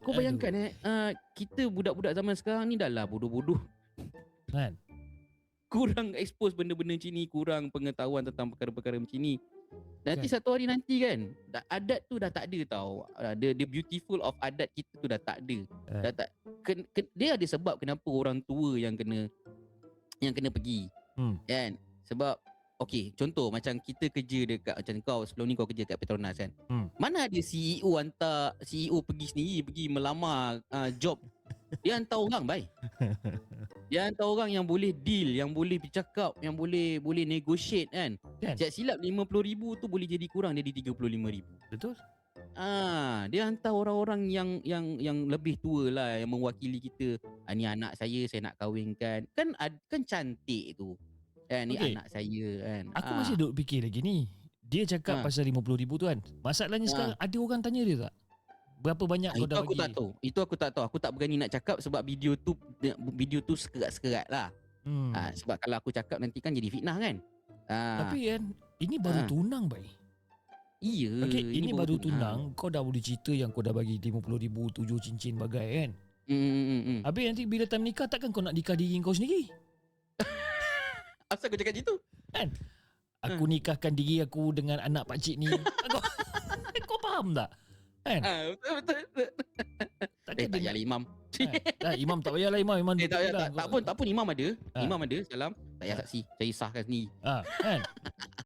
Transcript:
Kau bayangkan kita budak-budak zaman sekarang ni dah lah bodoh-bodoh. Kan? Kurang expose benda-benda macam ni, kurang pengetahuan tentang perkara-perkara macam ni. Nanti Kan? satu hari nanti kan, adat tu dah tak ada tau. The beautiful of adat kita tu dah tak ada. Dah tak dia ada sebab kenapa orang tua yang kena pergi. Kan? Sebab contoh macam kita kerja dekat, macam kau sebelum ni kau kerja kat Petronas kan. Mana ada CEO pergi sendiri, pergi melamar job. Dia hantar orang, bye. Dia hantar orang yang boleh deal, yang boleh bercakap, yang boleh negotiate kan. Siap silap 50,000 tu boleh jadi kurang jadi 35,000. Betul. Dia hantar orang-orang yang lebih tua lah, yang mewakili kita. Ni anak saya nak kahwinkan. Kan cantik tu. Ni anak saya kan. Aku masih duk fikir lagi ni. Dia cakap pasal 50,000 tu kan. Masalahnya sekarang ada orang tanya dia tak? Berapa banyak kau dah bagi? Itu aku tak tahu. Aku tak berani nak cakap sebab video tu sekerat-sekerat lah. Sebab kalau aku cakap nanti kan jadi fitnah kan. Tapi kan ini baru tunang baik. Iya. Ini baru tunang. Kau dah boleh cerita yang kau dah bagi 50,000, 7 cincin bagai kan. Habis nanti bila time nikah, takkan kau nak nikah diri kau sendiri? Asal kau cakap macam tu? Kan? Aku nikahkan diri aku dengan anak pakcik ni. Kau faham tak? Kan? Betul. Tak payahlah imam. Imam tak payahlah imam. Tak pun imam ada. Imam ada salam. Tak payah saksi. Saya sahkan sendiri. Kan?